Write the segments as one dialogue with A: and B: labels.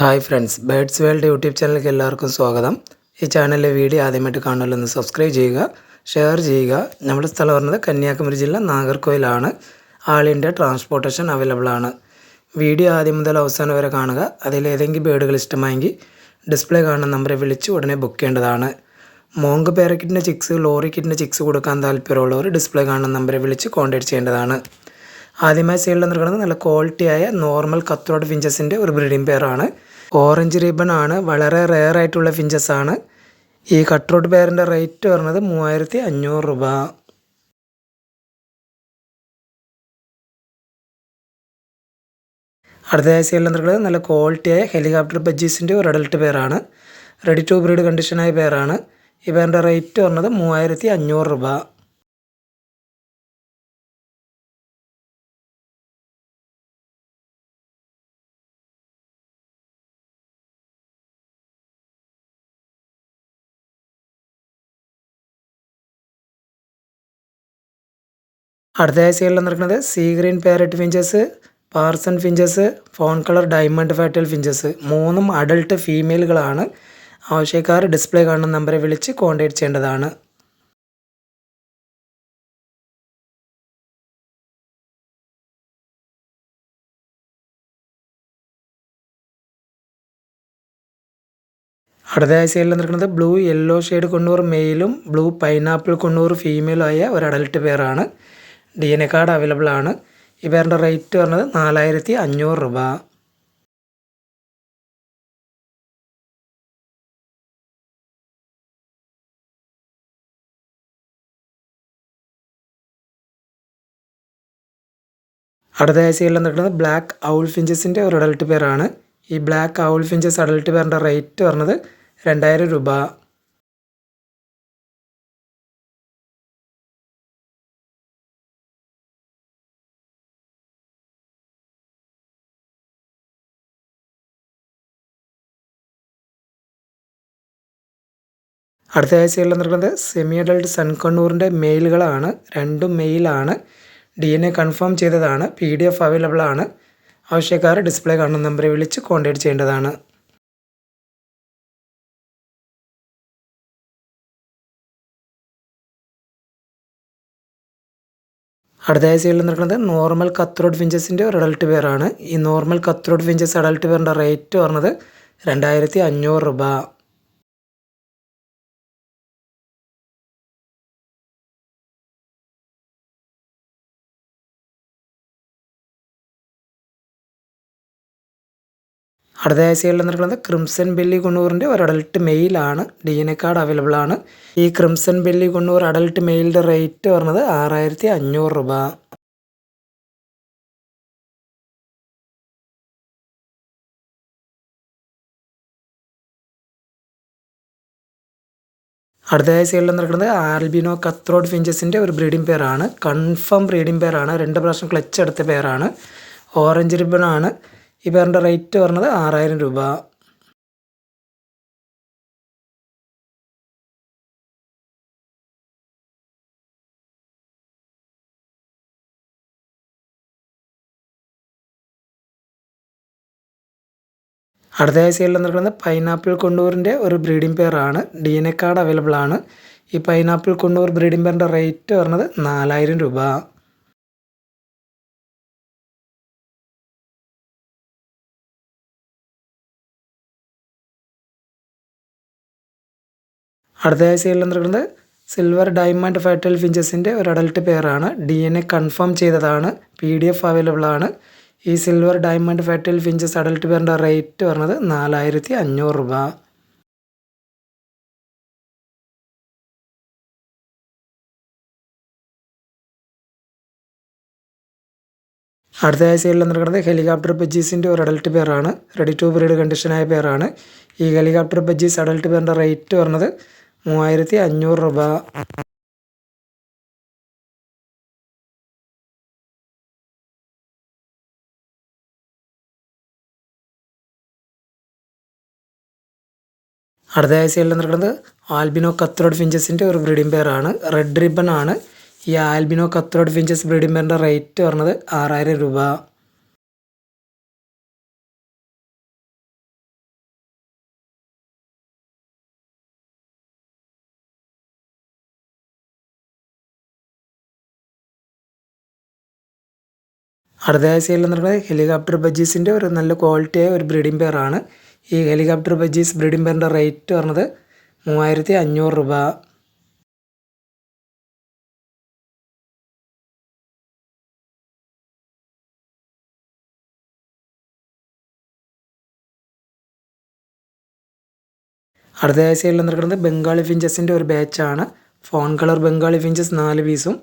A: Hi friends, birds world YouTube ചാനലിലേക്ക് എല്ലാവർക്കും സ്വാഗതം. ഈ ചാനലിലെ വീഡിയോ ആദ്യമായിട്ട് കാണുമല്ലോ, സബ്സ്ക്രൈബ് ചെയ്യുക, ഷെയർ ചെയ്യുക. നമ്മുടെ സ്ഥലം പറഞ്ഞത് കന്യാകുമാരി ജില്ല നാഗർകോയിലാണ്. ആൾ ഇന്ത്യ ട്രാൻസ്പോർട്ടേഷൻ അവൈലബിൾ ആണ്. വീഡിയോ ആദ്യം മുതൽ അവസാനം വരെ കാണുക. അതിലേതെങ്കിലും ബേഡുകൾ ഇഷ്ടമായെങ്കിൽ ഡിസ്പ്ലേ കാണുന്ന നമ്പറെ വിളിച്ച് ഉടനെ ബുക്ക് ചെയ്യേണ്ടതാണ്. മോങ്ക് പാരക്കിറ്റിൻ്റെ ചിക്സ്, ലോറി കിറ്റിൻ്റെ ചിക്സ് കൊടുക്കാൻ താല്പര്യമുള്ളവർ ഡിസ്പ്ലേ കാണുന്ന നമ്പറെ വിളിച്ച് കോൺടാക്ട് ചെയ്യേണ്ടതാണ്. ആദ്യമായി സെയിലിൽ നിൽക്കുന്നത് നല്ല ക്വാളിറ്റിയായ നോർമൽ കത്രോഡ് ഫിഞ്ചസിൻ്റെ ഒരു ബ്രീഡിംഗ് പെയറാണ്. ഓറഞ്ച് റിബൺ ആണ്, വളരെ റെയർ ആയിട്ടുള്ള ഫിഞ്ചസ് ആണ്. ഈ കട്ട്റോട്ട് പെയറിൻ്റെ റേറ്റ് വരുന്നത് 3500 രൂപ. അടുത്തതായി സെയിലിൽ നിൽക്കുന്നത് നല്ല ക്വാളിറ്റിയായ ഹെലികോപ്റ്റർ ബജ്ജീസിൻ്റെ ഒരു അഡൽട്ട് പെയറാണ്. റെഡി ടു ബ്രീഡ് കണ്ടീഷനായ പെയറാണ്. ഈ പെയറിൻ്റെ റേറ്റ് വരുന്നത് 3500 രൂപ. അടുത്തതായി സെയിലിൽ നിൽക്കുന്നത് sea green parrot finches, parson finches, fawn colour diamond firetail finches, മൂന്നും അഡൽട്ട് ഫീമെയിലുകളാണ്. ആവശ്യക്കാർ ഡിസ്പ്ലേ കാണുന്ന നമ്പറെ വിളിച്ച് കോൺടാക്ട് ചെയ്യേണ്ടതാണ്. അടുത്തതായി സെയിലിൽ നിൽക്കുന്നത് ബ്ലൂ യെല്ലോ ഷെയ്ഡ് കൊണ്ണൂർ മെയിലും ബ്ലൂ പൈനാപ്പിൾ കൊണ്ണൂർ ഫീമെയിലും ആയ ഒരു അഡൽട്ട് പെയറാണ്. DNA കാർഡ് അവൈലബിൾ ആണ്. ഈ പെയറിൻ്റെ റേറ്റ് പറഞ്ഞത് 4500 രൂപ. അടുത്തതായി സെയിലിൽ നിൽക്കുന്നത് ബ്ലാക്ക് ഔൾ ഫിഞ്ചസിൻ്റെ ഒരു അഡൽട്ട് പെയറാണ്. ഈ ബ്ലാക്ക് ഔൾ ഫിഞ്ചസ് അഡൽട്ട് പെയറിൻ്റെ റേറ്റ് പറഞ്ഞത് 2000 രൂപ. അടുത്തതായി സെയിലിൽ നിൽക്കുന്നത് സെമി അഡൽട്ട് സൺ കണ്ണൂറിൻ്റെ മെയിലുകളാണ്. രണ്ടും മെയിലാണ്. DNA കൺഫേം ചെയ്തതാണ്. PDF അവൈലബിൾ ആണ്. ആവശ്യക്കാർ ഡിസ്പ്ലേ കാണുന്ന നമ്പറെ വിളിച്ച് കോൺടാക്ട് ചെയ്യേണ്ടതാണ്. അടുത്തതായി സെയിലിൽ നിൽക്കുന്നത് നോർമൽ കത്രോഡ് ഫിഞ്ചസിൻ്റെ ഒരു അഡൽട്ട് പെയറാണ്. ഈ നോർമൽ കത്രോഡ് ഫിഞ്ചസ് അഡൽട്ട് പെയറിൻ്റെ റേറ്റ് പറഞ്ഞത് 2500 രൂപ. അടുത്തതായി സെയിലിൽ നിൽക്കുന്നത് ക്രിംസൺ ബെല്ലി കൊണ്ണൂറിൻ്റെ ഒരു അഡൽട്ട് മെയിലാണ്. DNA കാർഡ് അവൈലബിൾ ആണ്. ഈ ക്രിംസൺ ബെല്ലി കൊണ്ണൂർ അഡൽട്ട് മെയിലിൻ്റെ റേറ്റ് പറഞ്ഞത് 6500 രൂപ. അടുത്തതായി സെയിലിൽ നിൽക്കുന്നത് ആൽബിനോ കത്രോഡ് ഫിഞ്ചസിൻ്റെ ഒരു ബ്രീഡിംഗ് പെയറാണ്. കൺഫേം ബ്രീഡിംഗ് പെയറാണ്. 2 പ്രാവശ്യം ക്ലച്ച് എടുത്ത പെയറാണ്. ഓറഞ്ച് റിബൺ ആണ്. ഈ പെയറിൻ്റെ റേറ്റ് പറഞ്ഞത് 6000 രൂപ. അടുത്തതായി സെയിലിൽ നിൽക്കുന്നത് പൈനാപ്പിൾ കൊണ്ണൂറിൻ്റെ ഒരു ബ്രീഡിംഗ് പെയറാണ്. DNA കാർഡ് അവൈലബിൾ ആണ്. ഈ പൈനാപ്പിൾ കൊണ്ണൂർ ബ്രീഡിംഗ് പെയറിൻ്റെ റേറ്റ് പറഞ്ഞത് 4000 രൂപ. അടുത്തതായി സെയിലിൽ നിൽക്കുന്നത് സിൽവർ ഡയമണ്ട് ഫാറ്റൽ ഫിഞ്ചസിൻ്റെ ഒരു അഡൽട്ട് പെയറാണ്. DNA കൺഫേം ചെയ്തതാണ്. PDF അവൈലബിൾ ആണ്. ഈ silver diamond firetail finches adult പെയറിൻ്റെ റേറ്റ് പറഞ്ഞത് 4500 രൂപ. അടുത്തതായി സെയിലിൽ നിൽക്കുന്നത് ഹെലികോപ്റ്റർ ബജ്ജീസിൻ്റെ ഒരു അഡൽട്ട് പെയറാണ്. റെഡി ടു ബ്രീഡ് കണ്ടീഷനായ പെയറാണ്. ഈ ഹെലികോപ്റ്റർ ബജ്ജീസ് അഡൽട്ട് പെയറിൻ്റെ റേറ്റ് പറഞ്ഞത് 3500 രൂപ. അടുത്തതായി സെയിലിൽ നിൽക്കുന്നത് ആൽബിനോ കത്രോഡ് ഫിഞ്ചസിൻ്റെ ഒരു ബ്രീഡിംഗ് പെയറാണ്. റെഡ് റിബൺ ആണ്. ഈ ആൽബിനോ കത്രോഡ് ഫിഞ്ചസ് ബ്രീഡിംഗ് പെയറിൻ്റെ റേറ്റ് പറഞ്ഞത് 6000 രൂപ. അടുത്തതായി സെയിൽ നടക്കുന്നത് ഹെലികോപ്റ്റർ ബജ്ജീസിൻ്റെ ഒരു നല്ല ക്വാളിറ്റിയായ ഒരു ബ്രീഡിംഗ് പെയറാണ്. ഈ ഹെലികോപ്റ്റർ ബജ്ജീസ് ബ്രീഡിംഗ് പെയറിൻ്റെ റേറ്റ് പറഞ്ഞത് 3500 രൂപ. അടുത്തതായി സെയിൽ നടക്കുന്നത് ബംഗാളി ഫിഞ്ചസിൻ്റെ ഒരു ബാച്ചാണ്. ഫോൺ കളർ ബംഗാളി ഫിഞ്ചസ് 4 പീസും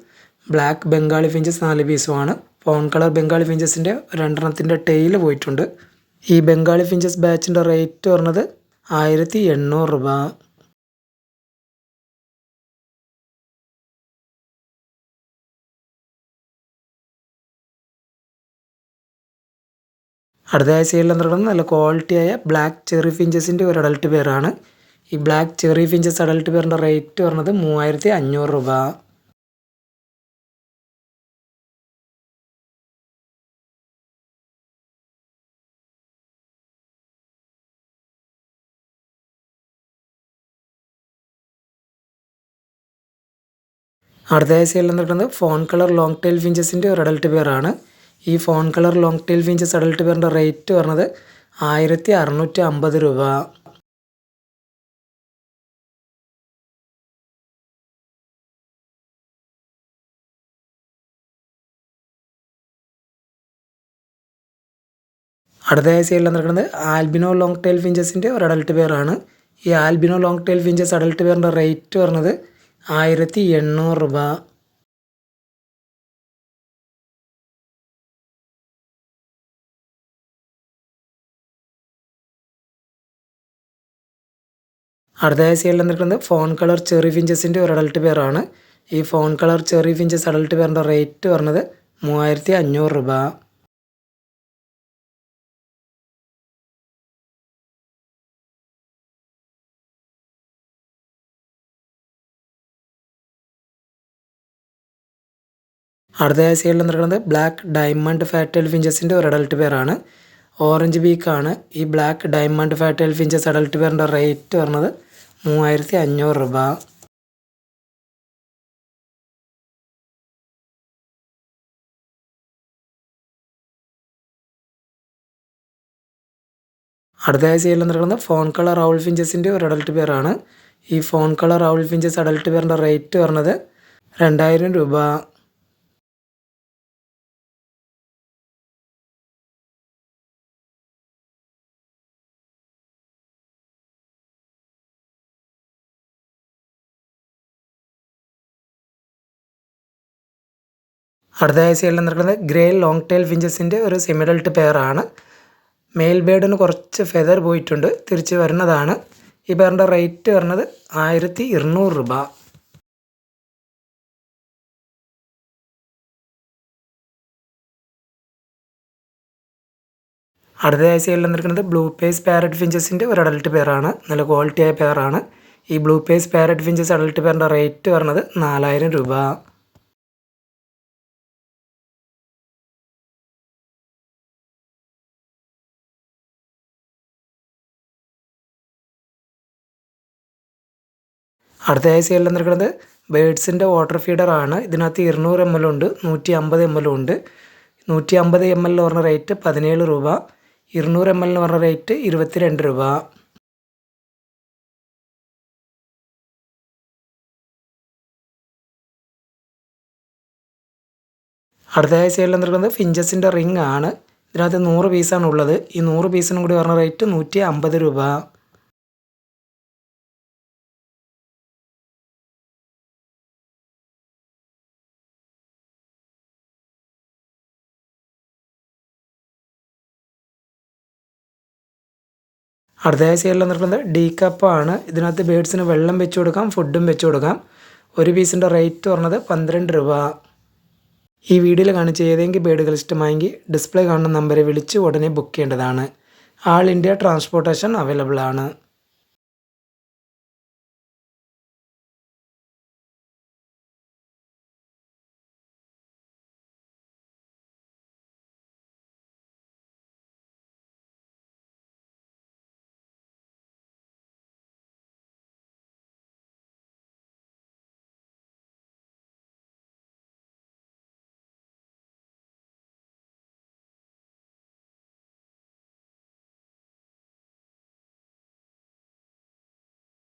A: ബ്ലാക്ക് ബംഗാളി ഫിഞ്ചസ് 4 പീസുമാണ്. ഫോൺ കളർ ബംഗാളി ഫിഞ്ചസിൻ്റെ 2 ടെയിൽ പോയിട്ടുണ്ട്. ഈ ബംഗാളി ഫിഞ്ചസ് ബാച്ചിൻ്റെ റേറ്റ് പറഞ്ഞത് 1800 രൂപ. അടുത്തതായി സെയിൽ നടക്കുന്നത് നല്ല ക്വാളിറ്റിയായ ബ്ലാക്ക് ചെറി ഫിഞ്ചസിൻ്റെ ഒരു അഡൽട്ട് പെയറാണ്. ഈ ബ്ലാക്ക് ചെറി ഫിഞ്ചസ് അഡൽട്ട് പെയറിൻ്റെ റേറ്റ് പറഞ്ഞത് 3500 രൂപ. അടുത്തതായി സെയിൽ നടക്കുന്നത് ഫോൺ കളർ ലോങ് ടെയിൽ ഫിഞ്ചസിൻ്റെ ഒരു അഡൽട്ട് പെയറാണ്. ഈ fawn colour long tail finches adult പെയറിൻ്റെ റേറ്റ് പറഞ്ഞത് 1650 രൂപ. അടുത്തതായി സെയിൽ നടക്കുന്നത് ആൽബിനോ ലോങ് ടെയിൽ ഫിഞ്ചസിൻ്റെ ഒരു അഡൽട്ട് പെയറാണ്. ഈ albino long tail finches adult പെയറിൻ്റെ റേറ്റ് പറഞ്ഞത് 1800 രൂപ. അടുത്തതായി സെയിൽ നടക്കുന്നത് ഫോൺ കളർ ചെറി ഫിഞ്ചസിൻ്റെ ഒരു അഡൽട്ട് പെയറാണ്. ഈ fawn colour cherry finches adult പെയറിൻ്റെ റേറ്റ് പറഞ്ഞത് 3500 രൂപ. അടുത്തതായി സെയിൽ നടക്കുന്നത് ബ്ലാക്ക് ഡയമണ്ട് ഫാറ്റൽ ഫിഞ്ചസിൻ്റെ ഒരു അഡൽട്ട് പെയറാണ്. ഓറഞ്ച് ബീക്കാണ്. ഈ black diamond firetail finches adult പെയറിൻ്റെ റേറ്റ് പറഞ്ഞത് 3500 രൂപ. അടുത്തതായി സെയിൽ നടക്കുന്നത് ഫോൺ കളർ റൗൾ ഫിഞ്ചസിൻ്റെ ഒരു അഡൽട്ട് പെയറാണ്. ഈ fawn colour owl finches adult പെയറിൻ്റെ റേറ്റ് പറഞ്ഞത് 2000 രൂപ. അടുത്തതായി സെയിൽ നടക്കുന്നത് ഗ്രേ ലോങ് ടെയിൽ ഫിഞ്ചസിൻ്റെ ഒരു സെമി അഡൽട്ട് പെയറാണ്. മെയിൽ ബേർഡിന് കുറച്ച് ഫെദർ പോയിട്ടുണ്ട്, തിരിച്ച് വരുന്നതാണ്. ഈ പെയറിൻ്റെ റേറ്റ് പറഞ്ഞത് 1200 രൂപ. അടുത്തതായി സെയിൽ നടക്കുന്നത് ബ്ലൂ പേസ് പാരറ്റ് ഫിഞ്ചസിൻ്റെ ഒരു അഡൽട്ട് പെയറാണ്. നല്ല ക്വാളിറ്റിയായ പെയറാണ്. ഈ blue face parrot finches adult പെയറിൻ്റെ റേറ്റ് പറഞ്ഞത് 4000 രൂപ. അടുത്തതായി സെയിൽ നടക്കുന്നത് ബേഡ്സിൻ്റെ വാട്ടർ ഫീഡറാണ്. ഇതിനകത്ത് 200 ml ഉണ്ട്, 150 ml ഉണ്ട്. 150 ml എന്ന് പറഞ്ഞ റേറ്റ് 17 രൂപ. 200 ml എന്ന് പറഞ്ഞ റേറ്റ് 22 രൂപ. അടുത്തതായി സെയിൽ നടക്കുന്നത് ഫിഞ്ചസിൻ്റെ റിംഗ് ആണ്. ഇതിനകത്ത് 100 പീസാണ് ഉള്ളത്. ഈ 100 പീസിനും കൂടി പറഞ്ഞ റേറ്റ് 150 രൂപ. അടുത്തതായി സെയിൽ നടക്കുന്നത് ഡീ കപ്പാണ്. ഇതിനകത്ത് ബേഡ്സിന് വെള്ളം വെച്ച് കൊടുക്കാം, ഫുഡും വെച്ച് കൊടുക്കാം. ഒരു പീസിൻ്റെ റേറ്റ് പറഞ്ഞത് 12 രൂപ. ഈ വീഡിയോയിൽ കാണിച്ച ഏതെങ്കിലും ബേഡുകൾ ഇഷ്ടമായെങ്കിൽ ഡിസ്പ്ലേ കാണുന്ന നമ്പറെ വിളിച്ച് ഉടനെ ബുക്ക് ചെയ്യേണ്ടതാണ്. ആൾ ഇന്ത്യ ട്രാൻസ്പോർട്ടേഷൻ അവൈലബിൾ ആണ്.